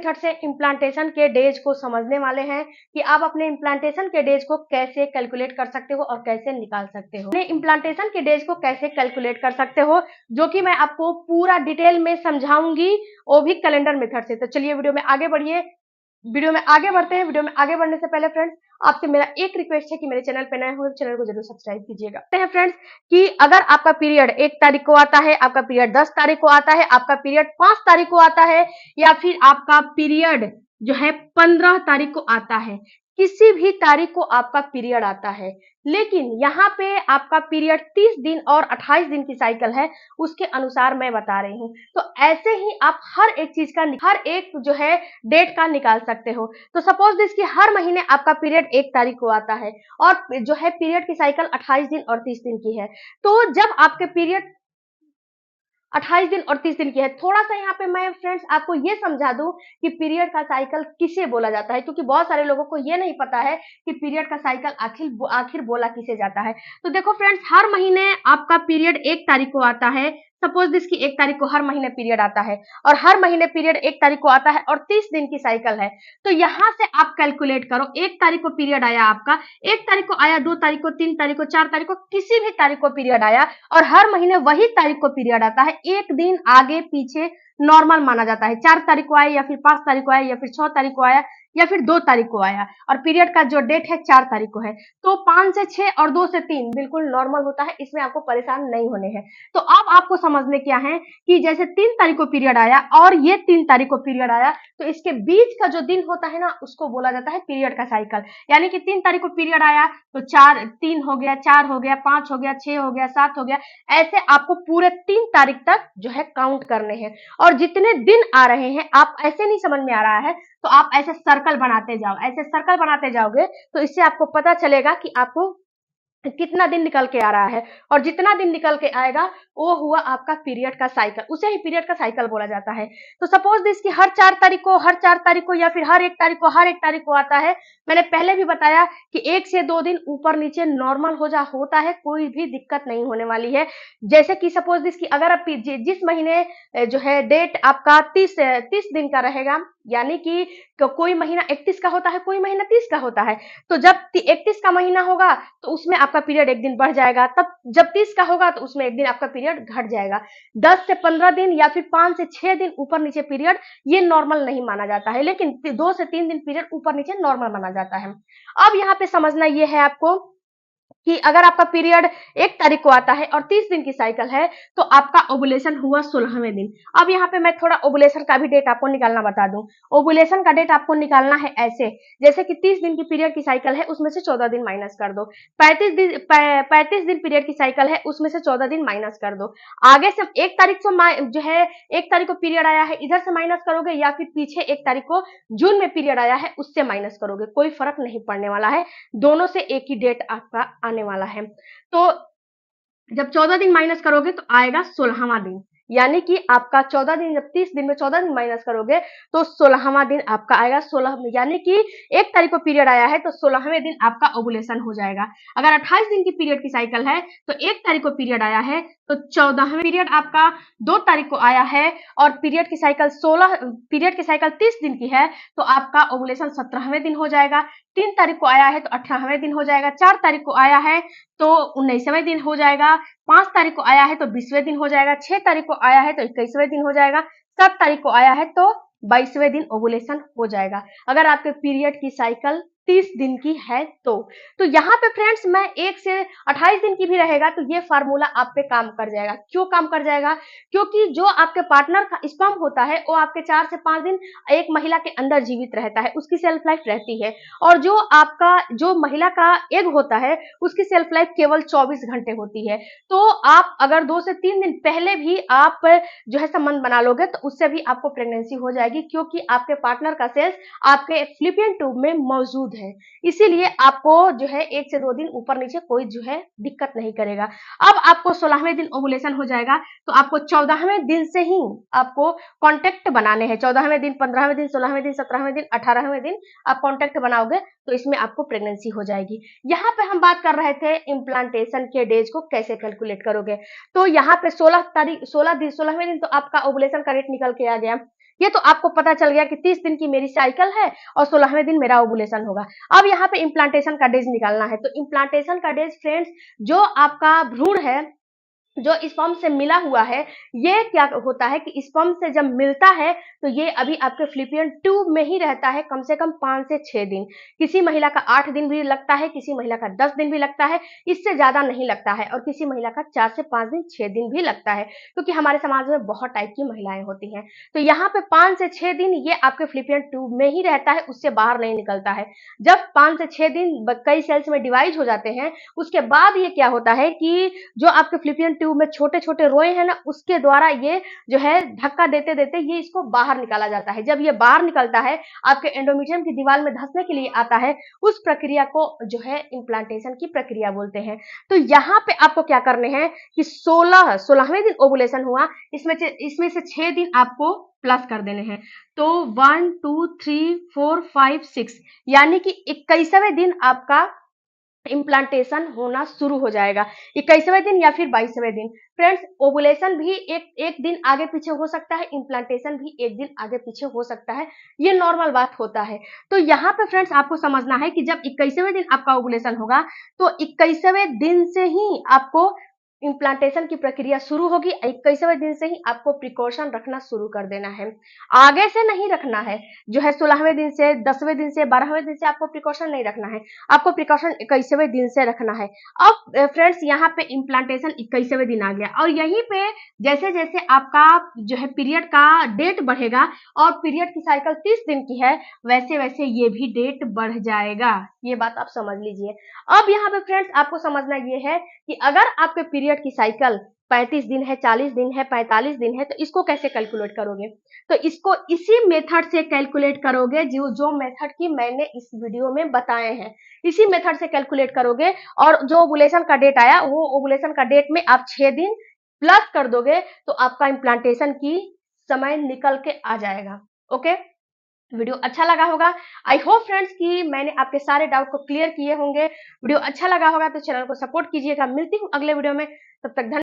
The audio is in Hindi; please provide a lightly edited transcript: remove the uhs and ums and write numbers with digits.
मेथड से इम्प्लांटेशन के डेज को समझने वाले हैं कि आप अपने इम्प्लांटेशन के डेज को कैसे कैलकुलेट कर सकते हो और कैसे निकाल सकते हो। अपने इम्प्लांटेशन के डेज को कैसे कैलकुलेट कर सकते हो, जो कि मैं आपको पूरा डिटेल में समझाऊंगी, वो भी कैलेंडर मेथड से। तो चलिए वीडियो में आगे बढ़िए, वीडियो में आगे बढ़ते हैं। वीडियो में आगे बढ़ने से पहले फ्रेंड्स, आपसे मेरा एक रिक्वेस्ट है कि मेरे चैनल पे नए हो तो चैनल को जरूर सब्सक्राइब कीजिएगा। फ्रेंड्स कि अगर आपका पीरियड 1 तारीख को आता है, आपका पीरियड 10 तारीख को आता है, आपका पीरियड 5 तारीख को आता है, या फिर आपका पीरियड जो है 15 तारीख को आता है, किसी भी तारीख को आपका पीरियड आता है, लेकिन यहाँ पे आपका पीरियड 30 दिन और 28 दिन की साइकिल है, उसके अनुसार मैं बता रही हूँ। तो ऐसे ही आप हर एक चीज का, हर एक जो है डेट का निकाल सकते हो। तो सपोज दिस कि हर महीने आपका पीरियड 1 तारीख को आता है और जो है पीरियड की साइकिल 28 दिन और 30 दिन की है। तो जब आपके पीरियड 28 दिन और 30 दिन की है, थोड़ा सा यहाँ पे मैं फ्रेंड्स आपको ये समझा दूं कि पीरियड का साइकिल किसे बोला जाता है, क्योंकि बहुत सारे लोगों को ये नहीं पता है कि पीरियड का साइकिल आखिर बोला किसे जाता है। तो देखो फ्रेंड्स, हर महीने आपका पीरियड 1 तारीख को आता है। सपोज दिस की 1 तारीख को हर महीने पीरियड आता है और हर महीने पीरियड 1 तारीख को आता है और 30 दिन की साइकिल है। तो यहाँ से आप कैलकुलेट करो, 1 तारीख को पीरियड आया आपका, 1 तारीख को आया, 2 तारीख को, 3 तारीख को, 4 तारीख को, किसी भी तारीख को पीरियड आया और हर महीने वही तारीख को पीरियड आता है, एक दिन आगे पीछे नॉर्मल माना जाता है। 4 तारीख को आया या फिर 5 तारीख को आया या फिर 6 तारीख को आया या फिर 2 तारीख को आया और पीरियड का जो डेट है 4 तारीख को है, तो 5 से 6 और 2 से 3 बिल्कुल नॉर्मल होता है, इसमें आपको परेशान नहीं होने हैं। तो अब आपको समझने क्या है कि जैसे 3 तारीख को पीरियड आया और ये 3 तारीख को पीरियड आया, तो इसके बीच का जो दिन होता है ना, उसको बोला जाता है पीरियड का साइकिल। यानी कि 3 तारीख को पीरियड आया तो 3 हो गया, 4 हो गया, 5 हो गया, 6 हो गया, 7 हो गया, ऐसे आपको पूरे 3 तारीख तक जो है काउंट करने हैं। और जितने दिन आ रहे हैं, आप ऐसे नहीं समझ में आ रहा है तो आप ऐसे सर्कल बनाते जाओ, ऐसे सर्कल बनाते जाओगे तो इससे आपको पता चलेगा कि आपको कितना दिन निकल के आ रहा है, और जितना दिन निकल के आएगा वो हुआ आपका पीरियड का साइकिल, उसे ही पीरियड का साइकिल बोला जाता है। तो सपोज दिस कि हर 4 तारीख को, हर 4 तारीख को या फिर हर 1 तारीख को, हर 1 तारीख को आता है। मैंने पहले भी बताया कि 1 से 2 दिन ऊपर नीचे नॉर्मल होता है, कोई भी दिक्कत नहीं होने वाली है। जैसे कि सपोज दिस कि अगर आप जिस महीने जो है डेट आपका 30 दिन का रहेगा, यानी कि कोई महीना 31 का होता है, कोई महीना 30 का होता है, तो जब 31 का महीना होगा तो उसमें आपका पीरियड एक दिन बढ़ जाएगा, तब जब 30 का होगा तो उसमें एक दिन आपका पीरियड घट जाएगा। 10 से 15 दिन या फिर 5 से 6 दिन ऊपर नीचे पीरियड ये नॉर्मल नहीं माना जाता है, लेकिन 2 से 3 दिन पीरियड ऊपर नीचे नॉर्मल माना जाता है। अब यहाँ पे समझना ये है आपको कि अगर आपका पीरियड 1 तारीख को आता है और 30 दिन की साइकिल है, तो आपका ओवुलेशन हुआ 16वें दिन। अब यहाँ पे मैं थोड़ा ओवुलेशन का भी डेट आपको निकालना बता दूं। ओवुलेशन का डेट आपको निकालना है ऐसे, जैसे कि 30 दिन की पीरियड की साइकिल है, उसमें से 14 दिन माइनस कर दो। 35 दिन पीरियड की साइकिल है, उसमें से 14 दिन माइनस कर दो। आगे से 1 तारीख से जो है 1 तारीख को पीरियड आया है, इधर से माइनस करोगे, या फिर पीछे 1 तारीख को जून में पीरियड आया है उससे माइनस करोगे, कोई फर्क नहीं पड़ने वाला है, दोनों से एक ही डेट आपका आने वाला है। तो जब 14 दिन माइनस करोगे तो आएगा 16वां दिन, यानी कि आपका 14 दिन, जब 30 दिन में 14 दिन माइनस करोगे तो 16वां दिन आपका आएगा। 16, यानी कि 1 तारीख को पीरियड आया है तो 16वें दिन आपका ओवुलेशन हो जाएगा। अगर 28 दिन की पीरियड की साइकिल है तो 1 तारीख को पीरियड आया है तो 14वें पीरियड आपका 2 तारीख को आया है और पीरियड की साइकिल 30 दिन की है, तो आपका ओवुलेशन 17वें दिन हो जाएगा। 3 तारीख को आया है तो 18वें दिन हो जाएगा। 4 तारीख को आया है तो 19वें दिन हो जाएगा। 5 तारीख को आया है तो 20वें दिन हो जाएगा। 6 तारीख को आया है तो 21वें दिन हो जाएगा। 7 तारीख को आया है तो 22वें दिन ओवुलेशन हो जाएगा, अगर आपके पीरियड की साइकिल 30 दिन की है तो यहाँ पे फ्रेंड्स मैं 1 से 28 दिन की भी रहेगा तो ये फार्मूला आप पे काम कर जाएगा। क्यों काम कर जाएगा? क्योंकि जो आपके पार्टनर का स्पर्म होता है वो आपके 4 से 5 दिन एक महिला के अंदर जीवित रहता है, उसकी सेल्फ लाइफ रहती है, और जो महिला का एग होता है उसकी सेल्फ लाइफ केवल 24 घंटे होती है। तो आप अगर 2 से 3 दिन पहले भी आप जो है संबंध बना लोगे तो उससे भी आपको प्रेगनेंसी हो जाएगी, क्योंकि आपके पार्टनर का सेल्स आपके फ्लिपियन ट्यूब में मौजूद है, इसीलिए आपको जो है 1 से 2 दिन ऊपर नीचे कोई जो है दिक्कत नहीं करेगा। अब आपको 16वें दिन ओवुलेशन हो जाएगा तो आपको 14वें दिन से ही आपको कॉन्टेक्ट बनाने हैं। 14वें दिन, 15वें दिन, 16वें दिन, 17वें दिन, 18वें दिन आप कॉन्टेक्ट बनाओगे तो इसमें आपको प्रेगनेंसी हो जाएगी। यहाँ पे हम बात कर रहे थे इम्प्लांटेशन के डेज को कैसे कैलकुलेट करोगे। तो यहाँ पे 16वें दिन तो आपका ओवुलेशन का रेट निकल के आ गया। ये तो आपको पता चल गया कि 30 दिन की मेरी साइकिल है और 16वें दिन मेरा ओवुलेशन होगा। अब यहाँ पे इम्प्लांटेशन का डेज निकालना है। तो इम्प्लांटेशन का डेज फ्रेंड्स, जो आपका भ्रूण है, जो स्पर्म से मिला हुआ है, ये क्या होता है कि स्पर्म से जब मिलता है तो ये अभी आपके फ्लिपियन ट्यूब में ही रहता है कम से कम 5 से 6 दिन। किसी महिला का 8 दिन भी लगता है, किसी महिला का 10 दिन भी लगता है, इससे ज्यादा नहीं लगता है, और किसी महिला का 4 से 5 दिन 6 दिन भी लगता है, क्योंकि हमारे समाज में बहुत टाइप की महिलाएं होती हैं। तो यहाँ पे 5 से 6 दिन ये आपके फ्लिपियन ट्यूब में ही रहता है, उससे बाहर नहीं निकलता है। जब 5 से 6 दिन कई सेल्स में डिवाइड हो जाते हैं, उसके बाद ये क्या होता है कि जो आपके फ्लिपियन ट्यूब में छोटे छोटे रोए हैं ना, उसके द्वारा ये जो है धक्का देते देते ये इसको बाहर निकाला जाता है। जब ये बाहर निकलता है, आपके एंडोमेट्रियम की दीवार में धंसने के लिए आता है, उस प्रक्रिया को जो है इम्प्लांटेशन की प्रक्रिया बोलते हैं। तो यहाँ पे आपको क्या करने हैं कि 16वें दिन ओवुलेशन हुआ, इसमें से 6 दिन आपको प्लस कर देने हैं। तो 1 2 3 4 5 6 यानी कि 21वें दिन आपका इम्प्लांटेशन होना शुरू हो जाएगा, 21वें दिन या फिर 22वें दिन। फ्रेंड्स, ओवुलेशन भी एक दिन आगे पीछे हो सकता है, इम्प्लांटेशन भी एक दिन आगे पीछे हो सकता है, ये नॉर्मल बात होता है। तो यहाँ पे फ्रेंड्स आपको समझना है कि जब 21वें दिन आपका ओवुलेशन होगा, तो 21वें दिन से ही आपको इम्प्लांटेशन की प्रक्रिया शुरू होगी। 21वें दिन से ही आपको प्रिकॉशन रखना शुरू कर देना है, आगे से नहीं रखना है। जो है 16वें दिन से, 10वें दिन से, 12वें दिन से आपको प्रिकॉशन नहीं रखना है, आपको प्रिकॉशन 21वें दिन से रखना है। अब फ्रेंड्स यहाँ पे इम्प्लांटेशन 21वें दिन आ गया, और यहीं पे जैसे जैसे आपका जो है पीरियड का डेट बढ़ेगा, और पीरियड की साइकिल 30 दिन की है, वैसे वैसे ये भी डेट बढ़ जाएगा। ये बात आप समझ लीजिए। अब यहाँ पे फ्रेंड्स आपको समझना ये है कि अगर आपके पीरियड की साइकिल 35 दिन है, 40 दिन है, 45 दिन है, तो इसको कैसे कैलकुलेट करोगे? तो इसको इसी मेथड से कैलकुलेट करोगे, जो मेथड की मैंने इस वीडियो में बताए हैं, इसी मेथड से कैलकुलेट करोगे। और जो ओवुलेशन का डेट आया, वो ओवुलेशन का डेट में आप 6 दिन प्लस कर दोगे, तो आपका इम्प्लांटेशन की समय निकल के आ जाएगा। ओके, वीडियो अच्छा लगा होगा। आई होप फ्रेंड्स कि मैंने आपके सारे डाउट को क्लियर किए होंगे। वीडियो अच्छा लगा होगा तो चैनल को सपोर्ट कीजिएगा। मिलती हूँ अगले वीडियो में, तब तक धन्यवाद।